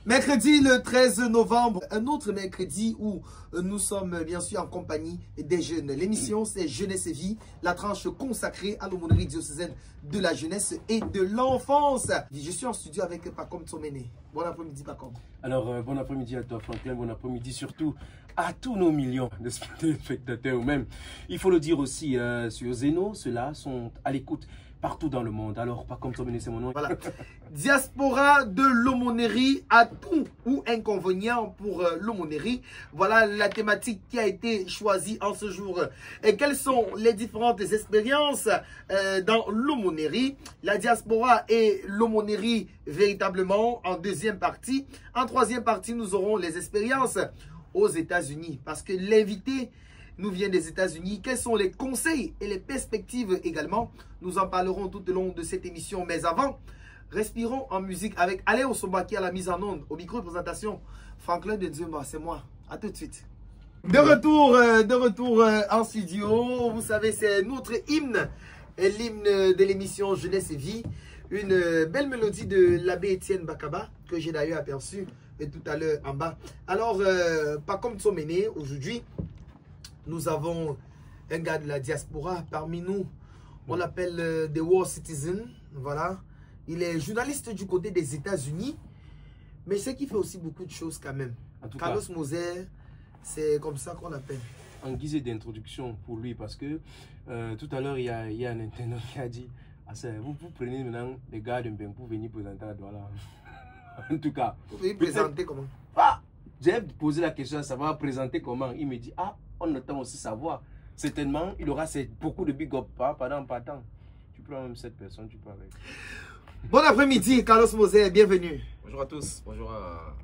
Mercredi le 13 novembre, un autre mercredi où nous sommes bien sûr en compagnie des jeunes. L'émission c'est Jeunesse et Vie, la tranche consacrée à l'aumônerie diocésaine de la jeunesse et de l'enfance. Je suis en studio avec Pacom Tsomene. Bon après-midi Pacom. Alors bon après-midi à toi Franklin, bon après-midi surtout à tous nos millions de spectateurs ou même. Il faut le dire aussi sur Zeno, ceux-là sont à l'écoute partout dans le monde. Alors, pas comme Tomé, c'est mon nom. Voilà. Diaspora de l'aumônerie, atout ou inconvénient pour l'aumônerie. Voilà la thématique qui a été choisie en ce jour. Et quelles sont les différentes expériences dans l'aumônerie? La diaspora et l'aumônerie véritablement en deuxième partie. En troisième partie, nous aurons les expériences aux États-Unis. Parce que l'invité nous vient des États-Unis. Quels sont les conseils et les perspectives également? Nous en parlerons tout au long de cette émission. Mais avant, respirons en musique avec Alain Osomba qui a la mise en onde. Au micro de présentation, Franklin de Dieuba, c'est moi. À tout de suite. De retour en studio. Vous savez, c'est notre hymne, l'hymne de l'émission Jeunesse et Vie. Une belle mélodie de l'abbé Étienne Bakaba que j'ai d'ailleurs aperçu tout à l'heure en bas. Alors, pas comme Tsomene, aujourd'hui, nous avons un gars de la diaspora parmi nous. On l'appelle The World Citizen. Voilà. Il est journaliste du côté des États-Unis. Mais je sais qu'il fait aussi beaucoup de choses quand même. Carlos Moser, c'est comme ça qu'on l'appelle. En guise d'introduction pour lui, parce que tout à l'heure, il y a un internaute qui a dit vous prenez maintenant les gars de Mbeng pour venir présenter à Douala. En tout cas. Vous pouvez présenter comment? J'ai posé la question à savoir présenter comment. Il me dit on attend aussi savoir. Certainement, il aura beaucoup de big up pendant pas temps. Tu prends même cette personne, tu peux avec. Bon après-midi, Carlos Moser, bienvenue. Bonjour à tous, bonjour à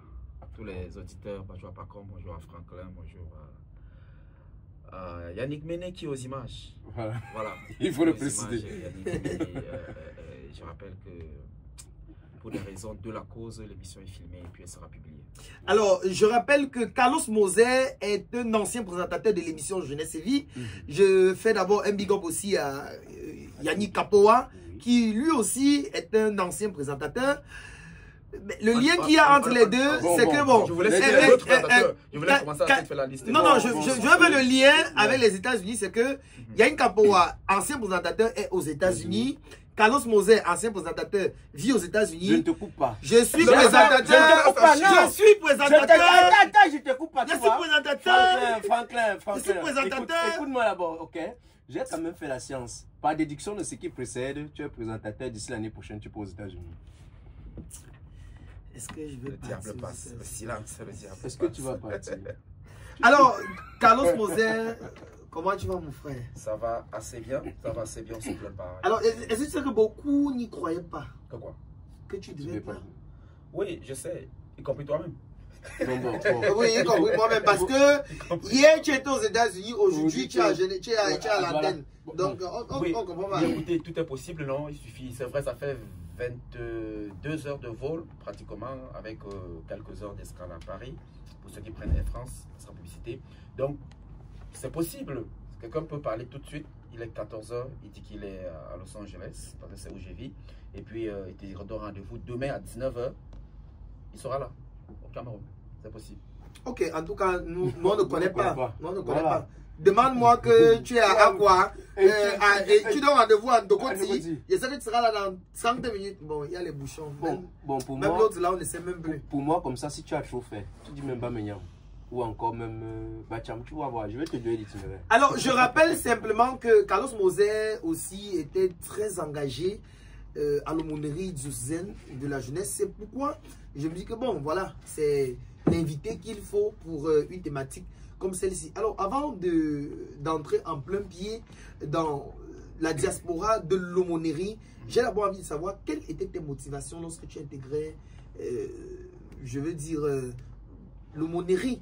tous les auditeurs, bonjour à Pacom, bonjour à Franklin, bonjour à Yannick Méné qui est aux images. Voilà. Il faut le préciser. Je rappelle que pour des raisons de la cause, l'émission est filmée et puis elle sera publiée. Alors, je rappelle que Carlos Moser est un ancien présentateur de l'émission Jeunesse et Vie. Je fais d'abord un big up aussi à Yannick Kapoa, qui lui aussi est un ancien présentateur. Le lien qu'il y a entre les deux, c'est que bon... Je voulais citer l'autre présentateur. Je voulais commencer à faire la liste. Non, je veux le lien avec les États-Unis, c'est que Yannick Kapoa, ancien présentateur, est aux États-Unis. Carlos Moser, ancien présentateur, vit aux États-Unis. Je ne te coupe pas. Je suis présentateur. Je suis présentateur. Attends, je te coupe pas. Je suis présentateur. Franklin. Je suis présentateur. Écoute-moi d'abord, ok? J'ai quand même fait la science. Par déduction de ce qui précède, tu es présentateur d'ici l'année prochaine, tu peux aux États-Unis. Est-ce que je vais Le diable passe. Le silence, le diable. Est-ce que tu vas partir? Alors, Carlos Moser, comment tu vas mon frère? Ça va assez bien, on se plaint pas. Alors, est-ce que tu sais que beaucoup n'y croyaient pas? Que quoi? Que tu devais pas? Oui, je sais, y compris toi-même. Oui, y compris moi-même, parce que hier tu étais aux États-Unis, aujourd'hui tu es à l'antenne. Donc, on comprend pas. Écoutez, tout est possible, non? Il suffit, c'est vrai, ça fait 22 heures de vol, pratiquement, avec quelques heures d'escale à Paris, pour ceux qui prennent Air France, sans publicité. Donc, c'est possible. Quelqu'un peut parler tout de suite. Il est 14 h, il dit qu'il est à Los Angeles, parce que c'est où je vis. Et puis, il te donne rendez-vous demain à 19 h. Il sera là, au Cameroun. C'est possible. Ok, en tout cas, nous on ne connaît pas. Nous on ne connaît pas. Demande-moi que tu es à quoi et tu donnes rendez-vous à Ndokoti. Je sais que tu seras là dans 30 minutes. Bon, il y a les bouchons. Bon, pour même moi, l'autre là, on ne sait même plus. Pour moi, comme ça, si tu as trop fait, tu dis même pas Menyam. Ou encore même Bacham, tu vas voir, je vais te donner l'itinéraire. Alors, je rappelle simplement que Carlos Moser aussi était très engagé à l'aumônerie diocésaine de la jeunesse. C'est pourquoi je me dis que bon, voilà, c'est l'invité qu'il faut pour une thématique comme celle-ci. Alors, avant d'entrer en plein pied dans la diaspora de l'aumônerie, j'ai d'abord envie de savoir quelles étaient tes motivations lorsque tu intégrais, je veux dire, l'aumônerie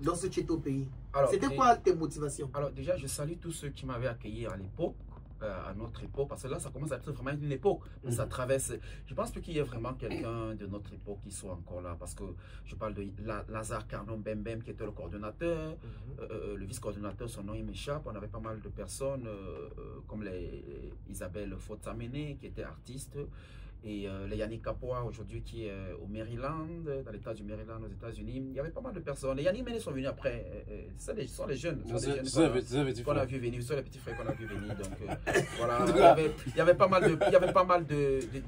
lorsque tu étais au pays. C'était quoi tes motivations? Alors déjà, je salue tous ceux qui m'avaient accueilli à l'époque, à notre époque, parce que là, ça commence à être vraiment une époque. Ça traverse. Je pense plus qu'il y ait vraiment quelqu'un de notre époque qui soit encore là, parce que je parle de Lazare Carnon Bembem, qui était le coordonnateur, le vice-coordonnateur, son nom il m'échappe. On avait pas mal de personnes, comme Isabelle Fotsamene, qui était artiste. et le Yannick Capoa aujourd'hui qui est au Maryland, dans l'état du Maryland aux États-Unis. Il y avait pas mal de personnes. Les Yannick Méné sont venus après. Ce sont les jeunes. Qu'on a vu venir. Ce sont les petits frères qu'on a vu venir. Donc voilà, il y avait pas mal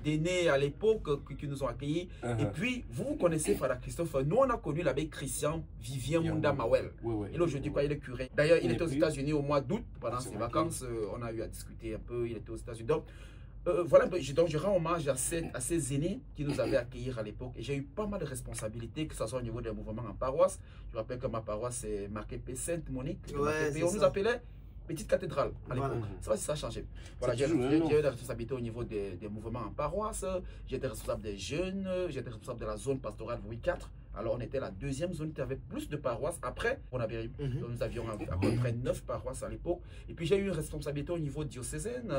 d'aînés à l'époque qui nous ont accueillis. Et puis, vous connaissez Frère Christophe. Nous, on a connu l'abbé Christian Vivien Munda Mawel. Il est aujourd'hui quoi, il est curé. D'ailleurs, il était aux États-Unis au mois d'août pendant ses vacances. On a eu à discuter un peu. Il était aux États-Unis. Donc, voilà, donc je rends hommage à ces aînés qui nous avaient accueillis à l'époque. Et j'ai eu pas mal de responsabilités, que ce soit au niveau des mouvements en paroisse. Je rappelle que ma paroisse est Marquépé Sainte-Monique. On nous appelait Petite Cathédrale à l'époque. C'est pas si ça a changé. Voilà, j'ai eu des responsabilités au niveau des mouvements en paroisse. J'étais responsable des jeunes. J'étais responsable de la zone pastorale Louis IV. Alors, on était la deuxième zone qui avait plus de paroisses. Après, on avait nous avions à peu près 9 paroisses à l'époque. Et puis, j'ai eu une responsabilité au niveau diocésaine.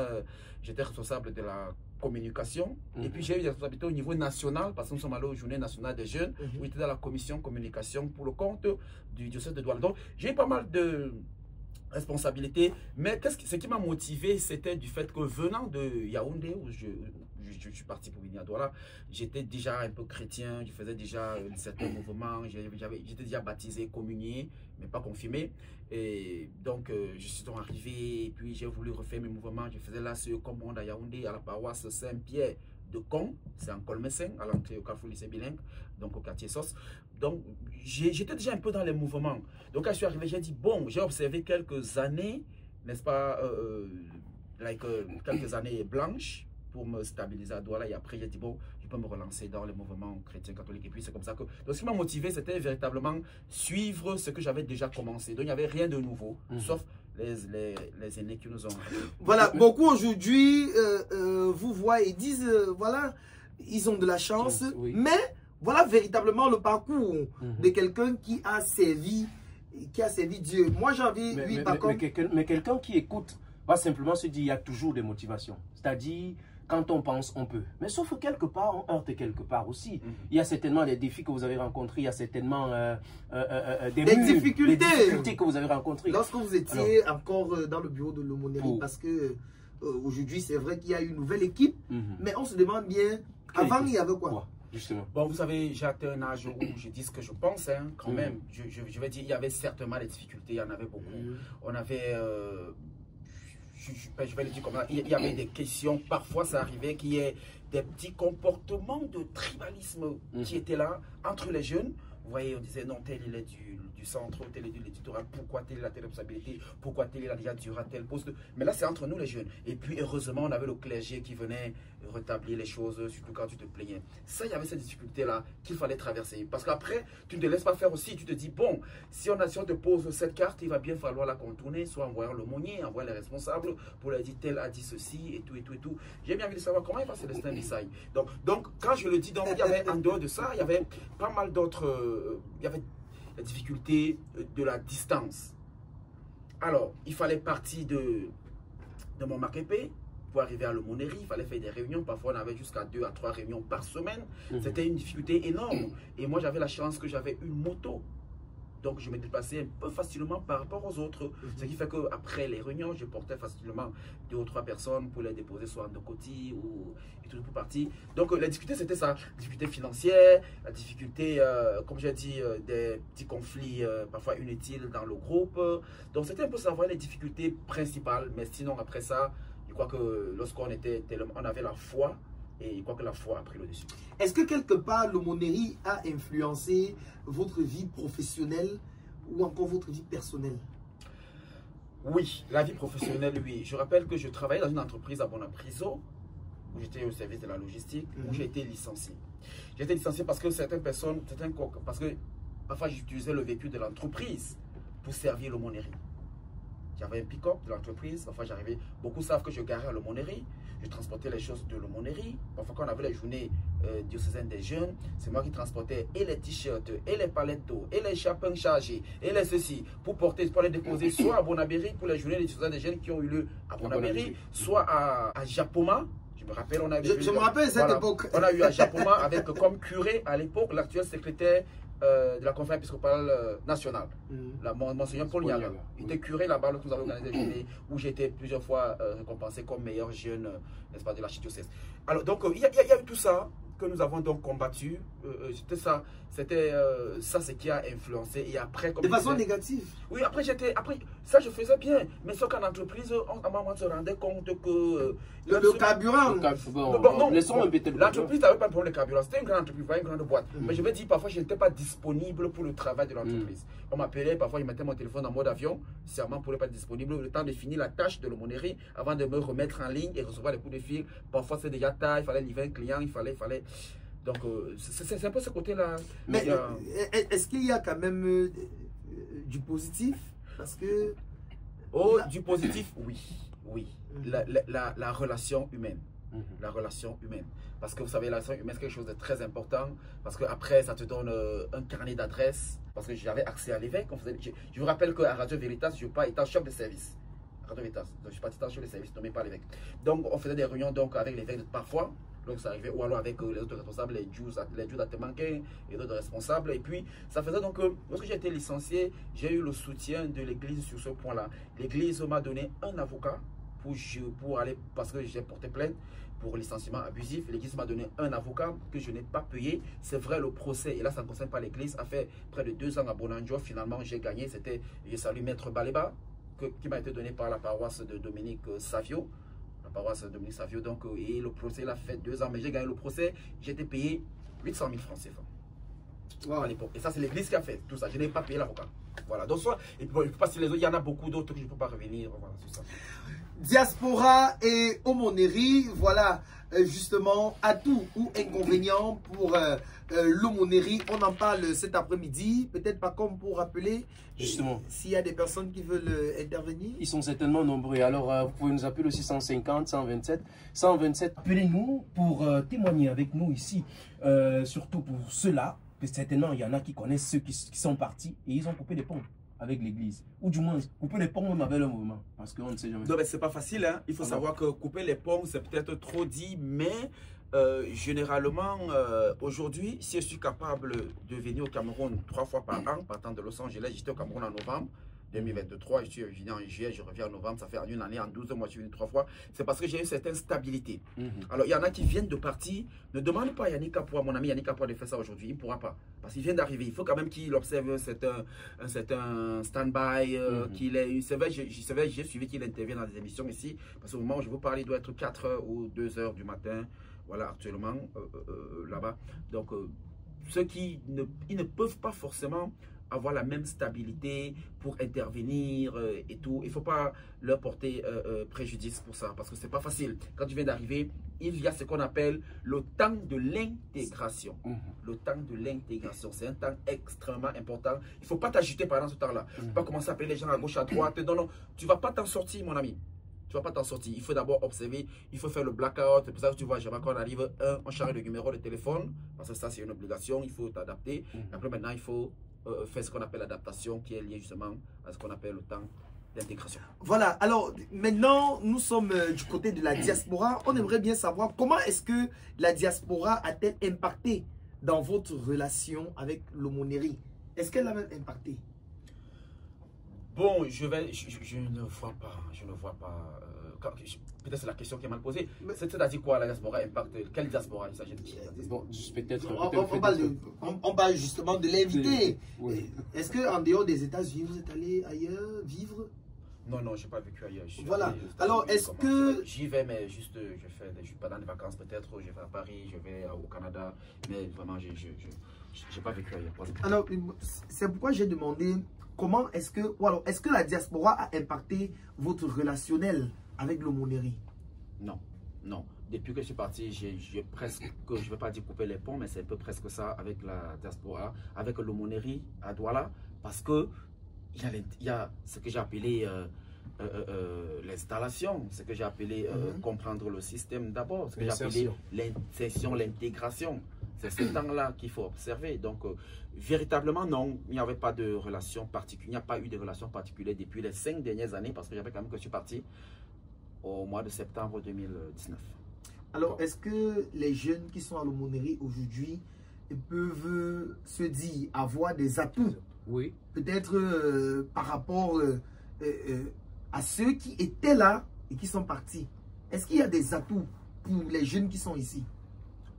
J'étais responsable de la communication. Et puis, j'ai eu des responsabilités au niveau national, parce que nous sommes allés aux Journées nationales des jeunes, où j'étais dans la commission communication pour le compte du diocèse de Douala. Donc, j'ai eu pas mal de responsabilités. Mais ce qui m'a motivé, c'était du fait que venant de Yaoundé, où je suis parti pour venir à Douala, j'étais déjà un peu chrétien, je faisais déjà certains mouvements, j'étais déjà baptisé, communié, mais pas confirmé. Et donc, je suis donc arrivé, et puis j'ai voulu refaire mes mouvements. Je faisais là ce commande à Yaoundé, à la paroisse Saint-Pierre de Con, c'est en Colmessin, à l'entrée au Carrefour lycée bilingue, donc au quartier SOS. Donc, j'étais déjà un peu dans les mouvements. Donc, quand je suis arrivé, j'ai dit, bon, j'ai observé quelques années, n'est-ce pas, quelques années blanches, pour me stabiliser à Douala. Et après, j'ai dit, bon, je peux me relancer dans les mouvements chrétiens catholiques. Et puis, c'est comme ça que... Donc, ce qui m'a motivé, c'était véritablement suivre ce que j'avais déjà commencé. Donc, il n'y avait rien de nouveau, sauf les aînés qui nous ont... Voilà, beaucoup aujourd'hui vous voient et disent, voilà, ils ont de la chance, mais voilà véritablement le parcours de quelqu'un qui a servi Dieu. Moi, j'ai envie, mais quelqu'un qui écoute va simplement se dire, il y a toujours des motivations. C'est-à-dire... Quand on pense, on peut. Mais sauf que quelque part, on heurte quelque part aussi. Il y a certainement des défis que vous avez rencontrés, il y a certainement des difficultés que vous avez rencontrées. Lorsque vous étiez encore dans le bureau de l'aumônerie, parce que aujourd'hui, c'est vrai qu'il y a une nouvelle équipe, mais on se demande bien, avant, il y avait quoi? Justement. Bon, vous savez, j'ai atteint un âge où je dis ce que je pense, hein, quand même. Je vais dire, il y avait certainement des difficultés, il y en avait beaucoup. On avait... je vais le dire comme ça, il y avait des questions, parfois ça arrivait qu'il y ait des petits comportements de tribalisme qui étaient là entre les jeunes. Vous voyez, on disait non, tel il est du centre, tel il est du littoral, pourquoi tel il a telle responsabilité, pourquoi tel il a déjà duré à tel poste. Mais là, c'est entre nous les jeunes. Et puis, heureusement, on avait le clergé qui venait rétablir les choses, surtout quand tu te plaignais. Ça, il y avait cette difficulté-là qu'il fallait traverser. Parce qu'après, tu ne te laisses pas faire aussi. Tu te dis, bon, si on te pose cette carte, il va bien falloir la contourner, soit en voyant l'aumônier, en voyant les responsables, pour leur dire, tel a dit ceci, et tout, et tout, et tout. J'ai bien envie de savoir comment il va se laisser un message. Donc, quand je le dis, donc, il y avait, en dehors de ça, il y avait pas mal d'autres... il y avait la difficulté de la distance. Alors, il fallait partir de mon Marquépé pour arriver à l'aumônerie. Il fallait faire des réunions. Parfois, on avait jusqu'à 2 à 3 réunions par semaine. C'était une difficulté énorme. Et moi, j'avais la chance que j'avais une moto. Donc, je me déplaçais un peu facilement par rapport aux autres. Ce qui fait qu'après les réunions, je portais facilement 2 ou 3 personnes pour les déposer soit en Ndokoti ou et tout pour partir. Donc, la difficulté, c'était ça. La difficulté financière, la difficulté, comme j'ai dit, des petits conflits parfois inutiles dans le groupe. Donc, c'était un peu savoir les difficultés principales. Mais sinon, après ça, je crois que lorsqu'on on avait la foi, et je crois que la foi a pris le dessus. Est-ce que quelque part l'aumônerie a influencé votre vie professionnelle ou encore votre vie personnelle? Oui, la vie professionnelle, oui. Je rappelle que je travaillais dans une entreprise à Bonapriso, où j'étais au service de la logistique, où j'ai été licencié. J'ai été licencié parce que certaines personnes, parce que parfois j'utilisais le véhicule de l'entreprise pour servir l'aumônerie. J'avais un pick-up de l'entreprise. Parfois, j'arrivais. Beaucoup savent que je garais à l'aumônerie. Je transportais les choses de l'aumônerie. Parfois, quand on avait les journées diocésaines des jeunes, c'est moi qui transportais et les t-shirts, et les palettes d'eau, et les chapins chargés, et les ceci, pour les déposer soit à Bonabéry pour les journées diocésaines des jeunes qui ont eu lieu à Bonabéry, soit à Japoma. Je me rappelle, on a eu... Je me rappelle cette époque. On a eu un Japoma avec comme curé à l'époque l'actuel secrétaire de la conférence épiscopale nationale, Monseigneur Paul Niaga. Il était curé là-bas lorsque nous avons organisé le journée où j'ai été plusieurs fois récompensé comme meilleur jeune, n'est-ce pas, de l'archidiocèse. Alors donc il y a eu tout ça que nous avons donc combattu. C'était ça ce qui a influencé. Et après, comme de façon négative. Oui, après ça je faisais bien, mais sauf qu'en entreprise, à un moment on se rendait compte que le carburant. Non, l'entreprise n'avait pas de problème de carburant. C'était une grande entreprise, une grande boîte. Mais je me dis, parfois je n'étais pas disponible pour le travail de l'entreprise. On m'appelait, parfois je mettais mon téléphone en mode avion, serment pour ne pas être disponible, le temps de finir la tâche de l'aumônerie avant de me remettre en ligne et recevoir les coups de fil. Parfois c'est déjà tard, il fallait livrer un client, il fallait. Donc c'est un peu ce côté-là. Mais est-ce qu'il y a quand même du positif? Parce que... Oh, du positif, oui. La relation humaine. La relation humaine. Parce que vous savez, la relation humaine, c'est quelque chose de très important. Parce qu'après, ça te donne un carnet d'adresses. Parce que j'avais accès à l'évêque. Je vous rappelle qu'à Radio Veritas, je n'ai pas été en chef de service. Radio Veritas. Donc, je suis pas en chef de service, nommé par l'évêque. Donc, on faisait des réunions donc, avec l'évêque parfois. Donc, ça arrivait, ou alors avec les autres responsables, les Jews d'Atemanquin et d'autres responsables. Et puis, ça faisait donc, lorsque j'ai été licencié, j'ai eu le soutien de l'église sur ce point-là. L'église m'a donné un avocat pour aller, parce que j'ai porté plainte pour licenciement abusif. L'église m'a donné un avocat que je n'ai pas payé. C'est vrai, le procès, et là ça ne concerne pas l'église, a fait près de 2 ans à Bonanjo. Finalement, j'ai gagné. C'était, je salue Maître Baleba, qui m'a été donné par la paroisse de Dominique Savio. La paroisse de Dominique Savio, donc, et le procès, il a fait 2 ans, mais j'ai gagné le procès. J'ai été payé 800 000 francs CFA à l'époque. Et ça, c'est l'église qui a fait tout ça. Je n'ai pas payé l'avocat. Voilà. Donc, soit, et puis, bon, parce que les autres, il y en a beaucoup d'autres que je ne peux pas revenir. Voilà, c'est ça. Diaspora et aumônerie, voilà justement atout ou inconvénient pour l'aumônerie. On en parle cet après-midi, peut-être pas comme pour rappeler. Justement. S'il y a des personnes qui veulent intervenir. Ils sont certainement nombreux. Alors, vous pouvez nous appeler aussi 150, 127, 127. Appelez-nous pour témoigner avec nous ici, surtout pour ceux-là. Certainement, il y en a qui connaissent ceux qui sont partis et ils ont coupé des ponts avec l'église, ou du moins couper les ponts même avec le mouvement, parce qu'on ne sait jamais. Non, mais c'est pas facile, hein. Il faut savoir que couper les ponts, c'est peut-être trop dit, mais généralement, aujourd'hui, si je suis capable de venir au Cameroun 3 fois par an, partant de Los Angeles, j'étais au Cameroun en novembre 2023, je suis venu en juillet, je reviens en novembre, ça fait en une année, en 12 mois, je suis venu 3 fois. C'est parce que j'ai une certaine stabilité. Alors, il y en a qui viennent de partir. Ne demande pas à Yannick Apoua, mon ami Yannick Apoua, de faire ça aujourd'hui. Il ne pourra pas. Parce qu'il vient d'arriver. Il faut quand même qu'il observe un certain stand-by qu'il ait eu. C'est vrai, j'ai suivi qu'il intervient dans des émissions ici. Parce qu'au moment où je vous parle, il doit être 4 h ou 2 h du matin. Voilà, actuellement, là-bas. Donc, ceux qui ils ne peuvent pas forcément avoir la même stabilité pour intervenir et tout. Il ne faut pas leur porter préjudice pour ça, parce que c'est pas facile. Quand tu viens d'arriver, il y a ce qu'on appelle le temps de l'intégration. Le temps de l'intégration, c'est un temps extrêmement important. Il ne faut pas t'agiter pendant ce temps-là. Il ne faut pas commencer à appeler les gens à gauche, à droite. Non, non, tu ne vas pas t'en sortir, mon ami. Tu ne vas pas t'en sortir. Il faut d'abord observer, il faut faire le blackout. C'est pour ça que tu vois, quand on arrive, on change le numéro de téléphone, parce que ça, c'est une obligation, il faut t'adapter. Après, maintenant, il faut faire ce qu'on appelle l'adaptation, qui est liée justement à ce qu'on appelle le temps d'intégration. Voilà, alors maintenant nous sommes du côté de la diaspora. On aimerait bien savoir comment est-ce que la diaspora a-t-elle impacté dans votre relation avec l'aumônerie? Est-ce qu'elle a même impacté? Bon, je ne vois pas. Peut-être c'est la question qui est mal posée. C'est-à-dire quoi la diaspora impacte? Quelle diaspora il s'agit de qui? Bon, peut-être. On parle justement de l'invité. Oui. Est-ce qu'en dehors des États-Unis, vous êtes allé ailleurs vivre? Non, non, je n'ai pas vécu ailleurs. Voilà. Alors, est-ce que... J'y vais, mais juste, je suis pas dans les vacances peut-être, je vais à Paris, je vais au Canada, mais vraiment, je n'ai pas vécu ailleurs. Alors, c'est pourquoi j'ai demandé comment est-ce que... Ou alors, est-ce que la diaspora a impacté votre relationnel avec l'aumônerie? Non, non. Depuis que je suis parti, j'ai presque, je ne vais pas dire couper les ponts, mais c'est un peu presque ça avec la diaspora, avec l'aumônerie à Douala, parce que il y a ce que j'ai appelé l'installation, ce que j'ai appelé comprendre le système d'abord, ce que j'ai appelé l'insertion, l'intégration. C'est ce temps-là qu'il faut observer. Donc, véritablement, non, il n'y avait pas de relation particulière. Il n'y a pas eu de relation particulière depuis les 5 dernières années, parce que j'avais quand même que je suis parti au mois de septembre 2019. Alors, est-ce que les jeunes qui sont à l'aumônerie aujourd'hui peuvent se dire avoir des atouts? Oui. Peut-être par rapport à ceux qui étaient là et qui sont partis. Est-ce qu'il y a des atouts pour les jeunes qui sont ici?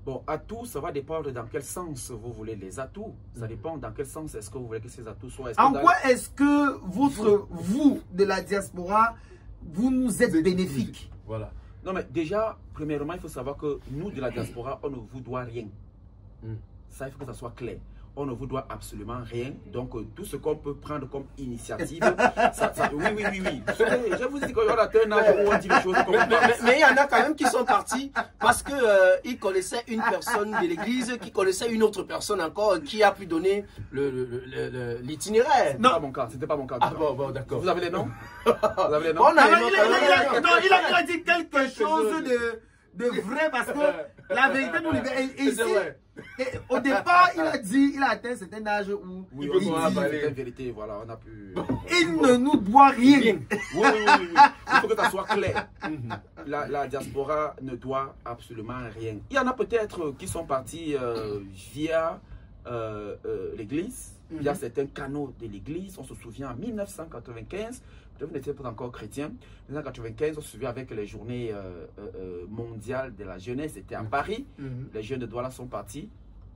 Bon, atouts, ça va dépendre dans quel sens vous voulez les atouts. Ça dépend dans quel sens est-ce que vous voulez que ces atouts soient. En quoi est-ce que vous, de la diaspora, vous nous êtes bénéfique? Voilà. Non, mais déjà, premièrement, il faut savoir que nous, de la diaspora, on ne vous doit rien. Ça, il faut que ça soit clair. On ne vous doit absolument rien. Donc, tout ce qu'on peut prendre comme initiative, oui. Je vous dis qu'on a atteint un âge où on dit les choses comme mais il y en a quand même qui sont partis parce que ils connaissaient une personne de l'église qui connaissait une autre personne encore qui a pu donner l'itinéraire. Non, c'était pas mon cas. Ah bon, d'accord. Vous avez les noms? Vous avez les noms? Il a dit quelque chose de vrai parce que la vérité nous libère. Au départ, il a atteint un certain âge où il peut parler de vérité. Voilà, on a pu. Il ne nous doit rien. Oui. Il faut que ça soit clair. La diaspora ne doit absolument rien. Il y en a peut-être qui sont partis via l'église, via certains canaux de l'église. On se souvient en 1995. Vous n'étiez pas encore chrétien. En 1995, on se souvient avec les journées mondiales de la jeunesse. C'était à Paris. Les jeunes de Douala sont partis.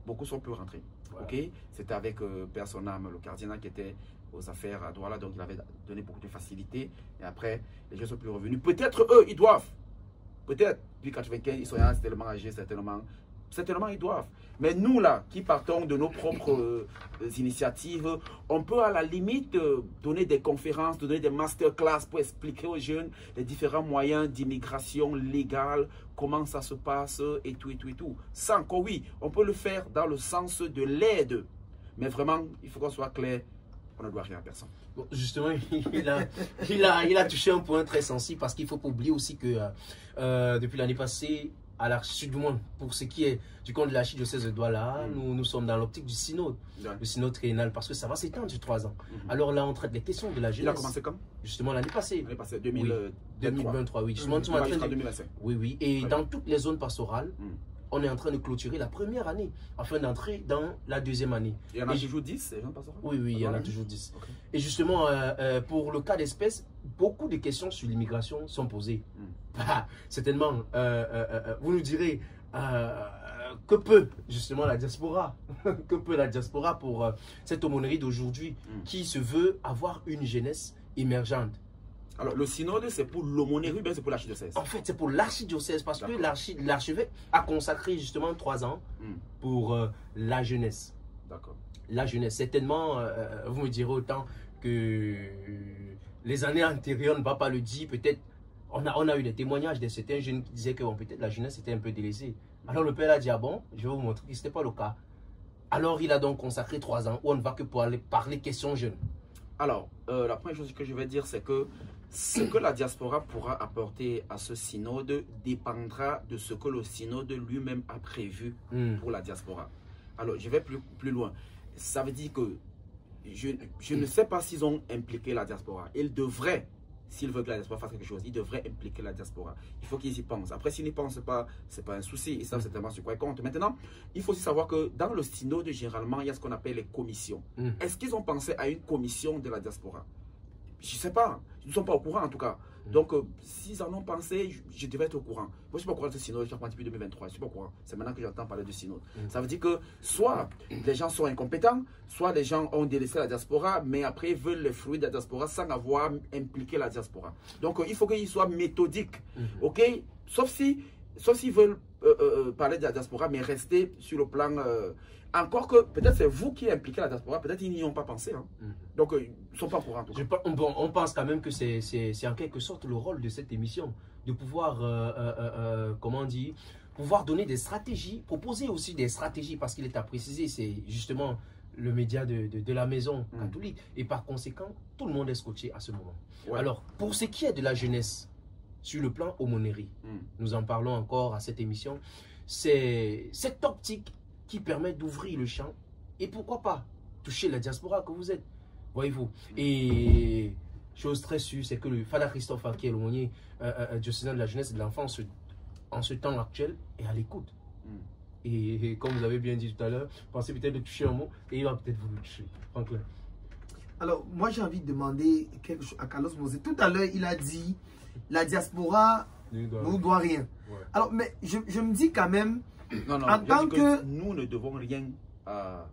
Beaucoup sont peu rentrés. Okay? C'était avec Père Sonam, le cardinal qui était aux affaires à Douala. Donc, il avait donné beaucoup de facilité. Et après, les jeunes sont plus revenus. Peut-être eux, ils doivent. Peut-être. Depuis 1995, ils sont tellement âgés, certainement, ils doivent. Mais nous, là, qui partons de nos propres initiatives, on peut à la limite donner des conférences, donner des masterclass pour expliquer aux jeunes les différents moyens d'immigration légale, comment ça se passe et tout. Ça encore, oui, on peut le faire dans le sens de l'aide. Mais vraiment, il faut qu'on soit clair, on ne doit rien à personne. Bon, justement, il a touché un point très sensible parce qu'il ne faut pas oublier aussi que depuis l'année passée, à l'archidiocèse, du moins pour ce qui est du compte de l'archidiocèse de Douala, nous sommes dans l'optique du synode, le synode triennal, parce que ça va s'étendre sur 3 ans. Alors là, on traite les questions de la jeunesse. Il a commencé quand? Justement l'année passée. L'année passée, 2023, oui. Justement, nous sommes en train de... 2025. Oui. Et dans toutes les zones pastorales, on est en train de clôturer la première année, afin d'entrer dans la deuxième année. Il y en a toujours 10, les gens pastorales? Oui, il y en a toujours 10. Okay. Et justement, pour le cas d'espèce, beaucoup de questions sur l'immigration sont posées. Certainement, vous nous direz, que peut justement la diaspora que peut la diaspora pour cette aumônerie d'aujourd'hui qui se veut avoir une jeunesse émergente? Alors, le synode, c'est pour l'aumônerie ou bien c'est pour l'archidiocèse? En fait, c'est pour l'archidiocèse parce que l'archevêque a consacré justement 3 ans pour la jeunesse. D'accord. La jeunesse, certainement, vous me direz autant que les années antérieures, on ne va pas le dire, peut-être, on a eu des témoignages de certains jeunes qui disaient que bon, peut-être la jeunesse était un peu délaissée. Alors le père a dit, ah bon, je vais vous montrer que ce n'était pas le cas. Alors il a donc consacré 3 ans où on ne va que parler questions jeunes. Alors, la première chose que je vais dire, c'est que ce que la diaspora pourra apporter à ce synode dépendra de ce que le synode lui-même a prévu pour la diaspora. Alors, je vais plus loin. Ça veut dire que je ne sais pas s'ils ont impliqué la diaspora. Ils devraient, s'ils veulent que la diaspora fasse quelque chose, ils devraient impliquer la diaspora. Il faut qu'ils y pensent. Après, s'ils n'y pensent pas, ce n'est pas un souci. Ils savent certainement sur quoi ils comptent. Maintenant, il faut aussi savoir que dans le synode, généralement, il y a ce qu'on appelle les commissions. Est-ce qu'ils ont pensé à une commission de la diaspora? Je ne sais pas. Ils ne sont pas au courant, en tout cas. Donc, s'ils en ont pensé, je devais être au courant. Moi, je ne suis pas au courant de ce synode. Je suis parti depuis 2023. Je ne suis pas au courant. C'est maintenant que j'entends parler du synode. Ça veut dire que soit les gens sont incompétents, soit les gens ont délaissé la diaspora, mais après veulent les fruits de la diaspora sans avoir impliqué la diaspora. Donc, il faut qu'ils soient méthodiques. OK? Sauf s'ils veulent parler de la diaspora, mais rester sur le plan... encore que peut-être c'est vous qui impliquez la diaspora, peut-être ils n'y ont pas pensé. Hein. Donc, ils ne sont pas au courant. Bon, on pense quand même que c'est en quelque sorte le rôle de cette émission, de pouvoir, comment dire, pouvoir donner des stratégies, proposer aussi des stratégies, parce qu'il est à préciser, c'est justement le média de la maison catholique. Et par conséquent, tout le monde est scotché à ce moment. Alors, pour ce qui est de la jeunesse, sur le plan aumônerie, nous en parlons encore à cette émission, c'est cette optique qui permet d'ouvrir le champ et pourquoi pas toucher la diaspora que vous êtes, voyez-vous. Et chose très sûre, c'est que le Fada Christophe, qui est l'aumônier diocésain de la jeunesse et de l'enfance, en ce temps actuel, est à l'écoute. Et comme vous avez bien dit tout à l'heure, pensez peut-être de toucher un mot et il va peut-être vous le toucher. Franklin. Alors, moi, j'ai envie de demander quelque chose à Carlos Mose. Tout à l'heure, il a dit la diaspora ne nous doit rien. Ouais. Alors, mais je me dis quand même, non, en tant que nous ne devons rien à...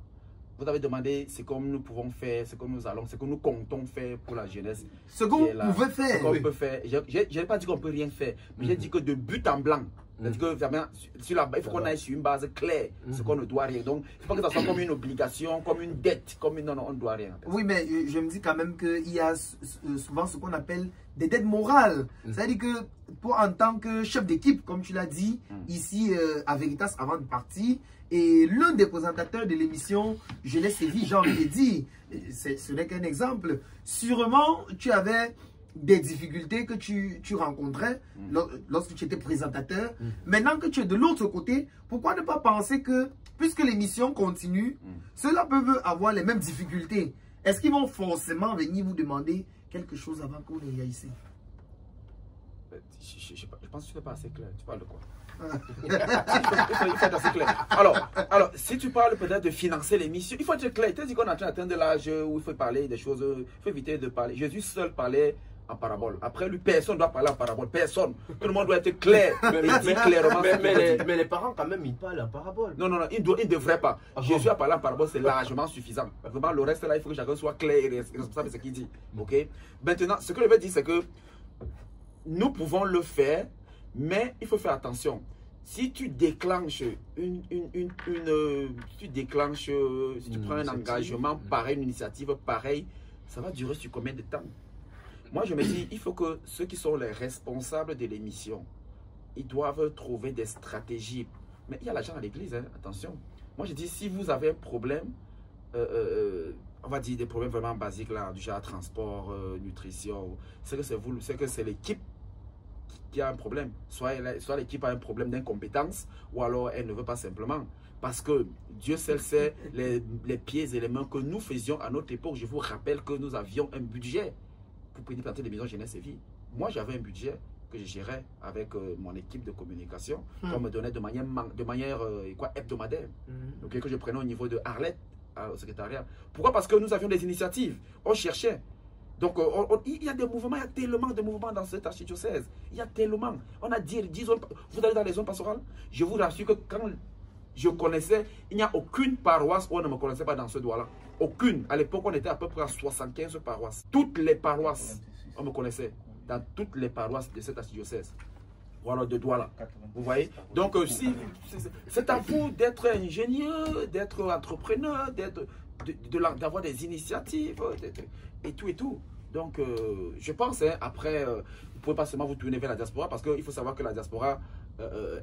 Vous avez demandé ce que nous pouvons faire, ce que nous allons, ce que nous comptons faire pour la jeunesse. Ce qu'on pouvait faire. Ce qu'on peut faire. Je n'ai pas dit qu'on ne peut rien faire, mais j'ai dit que de but en blanc. C'est-à-dire que il faut qu'on aille sur une base claire, ce qu'on ne doit rien. Donc, il ne faut pas que ça soit comme une obligation, comme une dette, comme une... Non, on ne doit rien. Oui, mais je me dis quand même qu'il y a souvent ce qu'on appelle des dettes morales. C'est-à-dire que, en tant que chef d'équipe, comme tu l'as dit, ici à Veritas avant de partir, et l'un des présentateurs de l'émission Je l'ai sévi, j'ai envie de dire, ce n'est qu'un exemple. Sûrement, tu avais des difficultés que tu rencontrais lorsque tu étais présentateur. Maintenant que tu es de l'autre côté, pourquoi ne pas penser que, puisque l'émission continue, ceux-là peuvent avoir les mêmes difficultés. Est-ce qu'ils vont forcément venir vous demander quelque chose avant que vous ne réagissez? Je pense que tu n'es pas assez clair. Tu parles de quoi? Il faut être assez clair. Alors, si tu parles peut-être de financer l'émission, il faut être clair. Tu as dit qu'on est en train d'atteindre l'âge où il faut parler des choses, il faut éviter de parler. Jésus seul parlait en parabole. Après lui, personne ne doit parler en parabole. Personne. Tout le monde doit être clair et dire clairement. Mais les parents, quand même, ils parlent en parabole. Non, ils ne devraient pas. Jésus a parlé en parabole, c'est largement suffisant. Vraiment, le reste là, il faut que chacun soit clair et responsable de ce qu'il dit. Ok? Maintenant, ce que je veux dire, c'est que nous pouvons le faire, mais il faut faire attention. Si tu déclenches si tu prends un engagement pareil, une initiative pareille, ça va durer sur combien de temps? Moi, je me dis, il faut que ceux qui sont les responsables de l'émission, ils doivent trouver des stratégies. Mais il y a l'argent à l'église, hein, attention. Moi, je dis, si vous avez un problème, on va dire des problèmes vraiment basiques, là, du genre transport, nutrition, c'est que c'est l'équipe qui a un problème. Soit l'équipe a un problème d'incompétence, ou alors elle ne veut pas simplement. Parce que Dieu seul sait les pieds et les mains que nous faisions à notre époque. Je vous rappelle que nous avions un budget pour planter des maisons jeunesse et vie. Moi, j'avais un budget que je gérais avec mon équipe de communication, qu'on me donnait de manière hebdomadaire. Donc, que je prenais au niveau de Arlette, au secrétariat. Pourquoi? Parce que nous avions des initiatives. On cherchait. Donc, il y a des mouvements, il y a tellement de mouvements dans cette archidiocèse. Il y a tellement. On a dit, vous allez dans les zones pastorales. Je vous rassure que quand je connaissais, il n'y a aucune paroisse où on ne me connaissait pas dans ce doigt-là. Aucune. À l'époque, on était à peu près à 75 paroisses. Toutes les paroisses, on me connaissait. Dans toutes les paroisses de cette archidiocèse. Ou alors de Douala. Vous voyez? Donc, c'est à vous d'être ingénieur, d'être entrepreneur, d'avoir des initiatives, et tout. Donc, je pense, hein, après, vous ne pouvez pas seulement vous tourner vers la diaspora, parce qu'il faut savoir que la diaspora,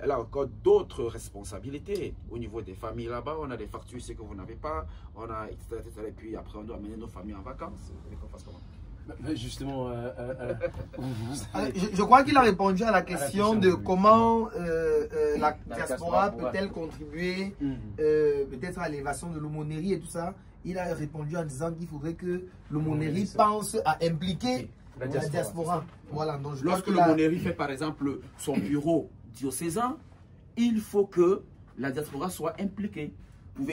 elle a encore d'autres responsabilités. Au niveau des familles là-bas, on a des factures que vous n'avez pas, on a, etc., et puis après, on doit amener nos familles en vacances. Qu'on fasse comment? Mais justement, je crois qu'il a répondu à la question de comment la diaspora peut-elle contribuer peut-être à l'élévation de l'aumônerie et tout ça. Il a répondu en disant qu'il faudrait que l'aumônerie pense à impliquer la diaspora. Voilà, donc lorsque l'aumônerie fait par exemple son bureau diocésain, il faut que la diaspora soit impliquée. Vous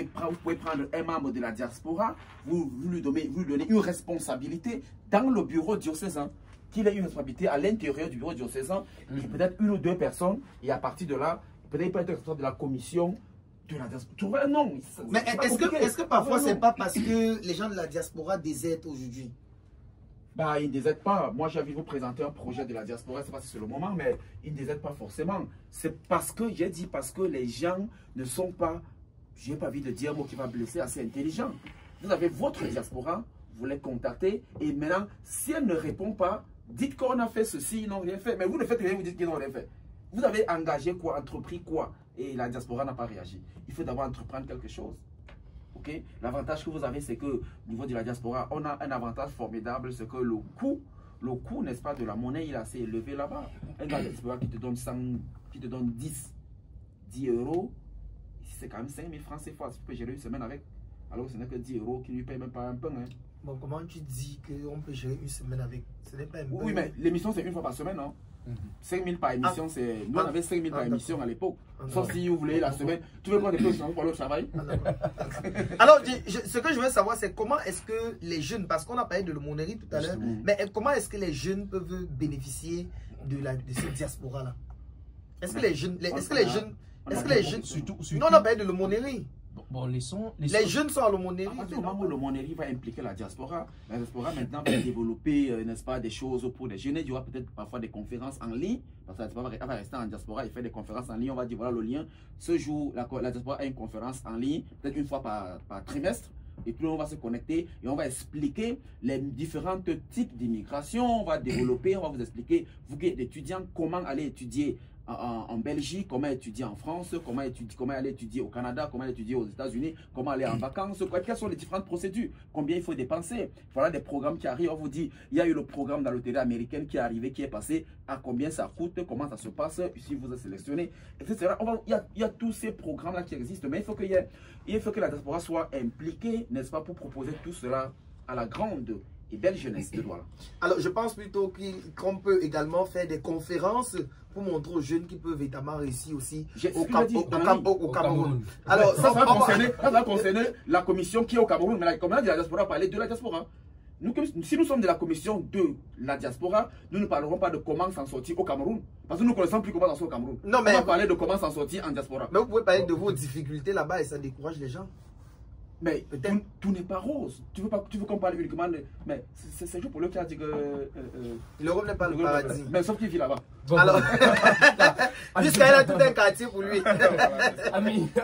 pouvez prendre un membre de la diaspora, vous lui donnez une responsabilité dans le bureau diocésain, qu'il ait une responsabilité à l'intérieur du bureau diocésain, et peut-être une ou deux personnes, et à partir de là, peut-être il peut être responsable de la commission de la diaspora. Non. Mais est-ce que parfois c'est pas parce que les gens de la diaspora désertent aujourd'hui? Bah, ils ne désertent pas. Moi, j'ai envie de vous présenter un projet de la diaspora. Je ne sais pas si c'est le moment, mais ils ne désertent pas forcément. C'est parce que, j'ai dit, parce que les gens ne sont pas, je n'ai pas envie de dire un mot qui va blesser, assez intelligents. Vous avez votre diaspora, vous les contactez, et maintenant, si elle ne répond pas, dites qu'on a fait ceci, ils n'ont rien fait. Mais vous ne faites rien, vous dites qu'ils n'ont rien fait. Vous avez engagé quoi, entrepris quoi, et la diaspora n'a pas réagi. Il faut d'abord entreprendre quelque chose. Okay? L'avantage que vous avez, c'est que au niveau de la diaspora, on a un avantage formidable, c'est que le coût, n'est-ce pas, de la monnaie, il est assez élevé là-bas. Un gars de la diaspora qui te donne 10 euros, c'est quand même 5 000 francs CFA. Tu peux gérer une semaine avec, alors que ce n'est que 10 euros qui ne lui paye même pas un pain. Hein. Bon, comment tu dis qu'on peut gérer une semaine avec? Ce n'est pas un pain. Oui, mais l'émission, c'est une fois par semaine, non? 5 000 par émission, c'est... Nous, on avait 5 000 par émission à l'époque. Sauf si vous voulez la semaine. Tu veux prendre des choses pour aller au travail? Alors, ce que je veux savoir, c'est comment est-ce que les jeunes, parce qu'on a parlé de l'aumônerie tout à l'heure, mais comment est-ce que les jeunes peuvent bénéficier de cette diaspora-là? Est-ce que les jeunes... Surtout, Non, on a parlé de l'aumônerie. Bon, les jeunes sont à l'aumônerie. À partir du moment où l'aumônerie va impliquer la diaspora maintenant va développer, n'est-ce pas, des choses pour les jeunes. Il y aura peut-être parfois des conférences en ligne, parce que la diaspora va rester en diaspora et faire des conférences en ligne. On va dire, voilà le lien. Ce jour, la diaspora a une conférence en ligne, peut-être une fois par trimestre. Et puis on va se connecter et on va expliquer les différents types d'immigration. On va développer, on va vous expliquer, vous qui êtes étudiants, comment aller étudier en Belgique, comment étudier en France, comment aller étudier au Canada, comment aller étudier aux États-Unis, comment aller en vacances, quelles sont les différentes procédures, combien il faut dépenser. Voilà des programmes qui arrivent. On vous dit, il y a eu le programme dans l'hôtellerie américaine qui est arrivé, qui est passé, à combien ça coûte, comment ça se passe, si vous êtes sélectionné, etc. Il y a tous ces programmes-là qui existent, mais il faut que la diaspora soit impliquée, n'est-ce pas, pour proposer tout cela à la grande et belle jeunesse de Douala. Alors, je pense plutôt qu'on peut également faire des conférences pour montrer aux jeunes qui peuvent véritablement réussir aussi au Cameroun. Alors, ça va concerner la commission qui est au Cameroun. Mais comme la diaspora, parler de la diaspora. Si nous sommes de la commission de la diaspora, nous ne parlerons pas de comment s'en sortir au Cameroun. Parce que nous ne connaissons plus comment s'en sortir au Cameroun. Non, mais on va parler de comment s'en sortir en diaspora. Mais vous pouvez parler de vos difficultés là-bas et ça décourage les gens. Mais tout n'est pas rose. Tu veux qu'on parle uniquement de... Mais c'est juste pour le qui a dit que... L'Europe n'est pas le paradis. Mais sauf qu'il vit là-bas. Bon, alors, puisqu'il a tout un quartier pour lui.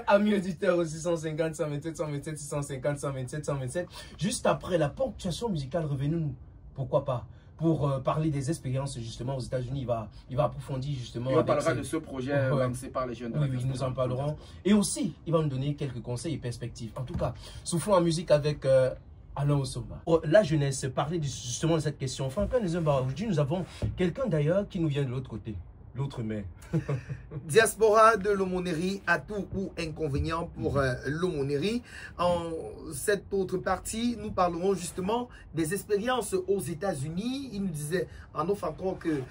Amis auditeurs au 650, 127, 127, 650, 127, 127. Juste après la ponctuation musicale, revenez-nous. Pourquoi pas? Pour parler des expériences justement aux États-Unis, il va approfondir justement. Il parlera de ce projet lancé par les jeunes. Oui, nous en parlerons. Et aussi, il va nous donner quelques conseils et perspectives. En tout cas, soufflons en musique avec Alain Osomba. La jeunesse, parler justement de cette question. Franklin Nezemba, aujourd'hui, nous avons quelqu'un d'ailleurs qui nous vient de l'autre côté. L'autre mer. Diaspora de l'aumônerie, atout ou inconvénient pour l'aumônerie. En cette autre partie, nous parlerons justement des expériences aux États-Unis. Ils nous disaient en offrant que